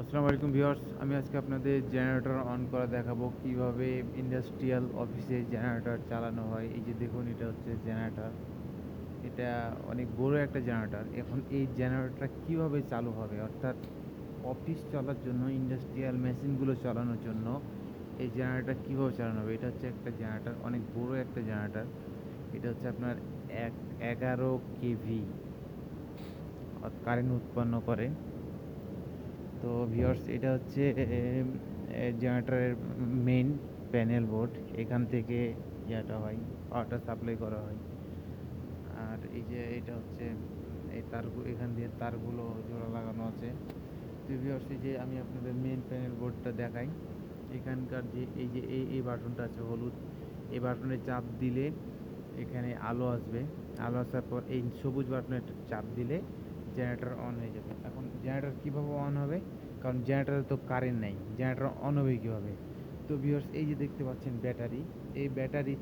আসসালামু আলাইকুম ভিউয়ার্স, আমি আজকে আপনাদের জেনারেটর অন করা দেখাবো কিভাবে ইন্ডাস্ট্রিয়াল অফিসে জেনারেটর চালানো হয়। এই যে দেখুন, এটা হচ্ছে জেনারেটর। এটা অনেক বড় একটা জেনারেটর। এখন এই জেনারেটরটা কিভাবে চালু হবে, অর্থাৎ অফিস চলার জন্য, ইন্ডাস্ট্রিয়াল মেশিনগুলো চালানোর জন্য এই জেনারেটর কিভাবে চালানো হবে। এটা হচ্ছে একটা জেনারেটর, অনেক বড় একটা জেনারেটর। এটা হচ্ছে আপনার 11 কেভি কারেন্ট উৎপন্ন করে। তো ভিউয়ার্স, এটা হচ্ছে জেনারেটরের মেইন প্যানেল বোর্ড। এখান থেকে ইয়াটা হয়, পাওয়ারটা সাপ্লাই করা হয়। আর এই যে এটা হচ্ছে এই তারগুলো, এখান দিয়ে তারগুলো জোড়া লাগানো আছে। তো ভিউয়ার্স, এই যে আমি আপনাদের মেইন প্যানেল বোর্ডটা দেখাই। এখানকার যে এই বাটনটা আছে হলুদ, এই বাটনে চাপ দিলে এখানে আলো আসবে। আলো আসার পর এই সবুজ বাটনে চাপ দিলে জেনারেটর অন হয়ে যাবে। এখন জেনারেটর কীভাবে অন হবে, কারণ জেনারেটরে তো কারেন্ট নেই, জেনারেটর অন হবে কীভাবে। তো ভিউয়ার্স, এই যে দেখতে পাচ্ছেন ব্যাটারি, এই ব্যাটারি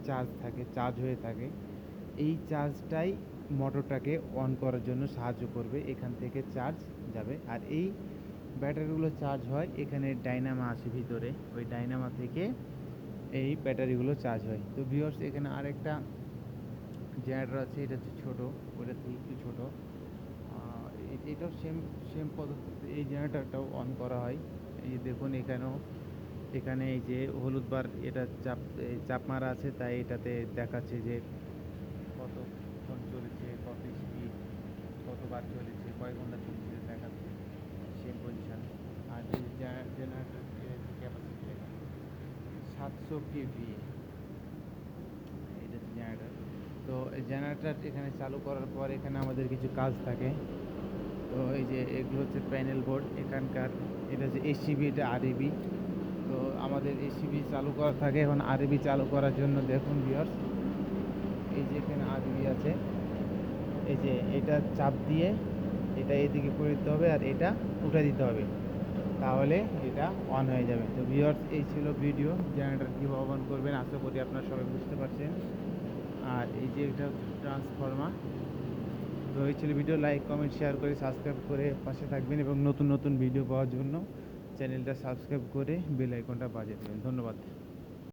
চার্জ হয়ে থাকে। এই চার্জটাই মোটরটাকে অন করার জন্য সাহায্য করবে। এখান থেকে চার্জ যাবে, আর এই ব্যাটারিগুলো চার্জ হয়, এখানে ডাইনামা আছে ভিতরে, ওই ডাইনামা থেকে এই ব্যাটারিগুলো চার্জ হয়। তো ভিউয়ার্স, এখানে আরেকটা জেনারেটর আছে, এটা হচ্ছে ছোটো, ওটা থেকে একটু ছোটো। এটাও সেম পদ্ধতিতে এই জেনারেটরটাও অন করা হয়। এই যে দেখুন, এখানে এই যে হলুদ বার, এটা চাপ মারা আছে, তাই এটাতে দেখাচ্ছে যে কতক্ষণ চলেছে, কত স্পিড, কতবার চলেছে, কয় ঘন্টা চলেছে দেখাচ্ছে, সেম পজিশান। আর এই জেনারেটর ক্যাপাসিটি এখানে 700 কেভি। এটা হচ্ছে জেনারেটর। তো এই জেনারেটর এখানে চালু করার পর এখানে আমাদের কিছু কাজ থাকে। তো এই যে এগুলো হচ্ছে প্যানেল বোর্ড এখানকার। এটা হচ্ছে এসিবি, এটা আরইবি। তো আমাদের এসিবি চালু করা থাকে। এখন আরইবি চালু করার জন্য দেখুন ভিউয়ার্স, এই যে এখানে আরইবি আছে, এই যে এটা চাপ দিয়ে এটা এদিকে করে দিতে হবে, আর এটা উঠে দিতে হবে, তাহলে এটা অন হয়ে যাবে। তো ভিউয়ার্স, এই ছিল ভিডিও, জেনারেটর কীভাবে অন করবেন। আশা করি আপনারা সবাই বুঝতে পারছেন। আর এই যে এটা হচ্ছে ট্রান্সফর্মার। তো এই ছিল ভিডিও। লাইক, কমেন্ট, শেয়ার করে সাবস্ক্রাইব করে পাশে থাকবেন, এবং নতুন নতুন ভিডিও পাওয়ার জন্য চ্যানেলটা সাবস্ক্রাইব করে বেল আইকনটা বাজিয়ে দেবেন। ধন্যবাদ।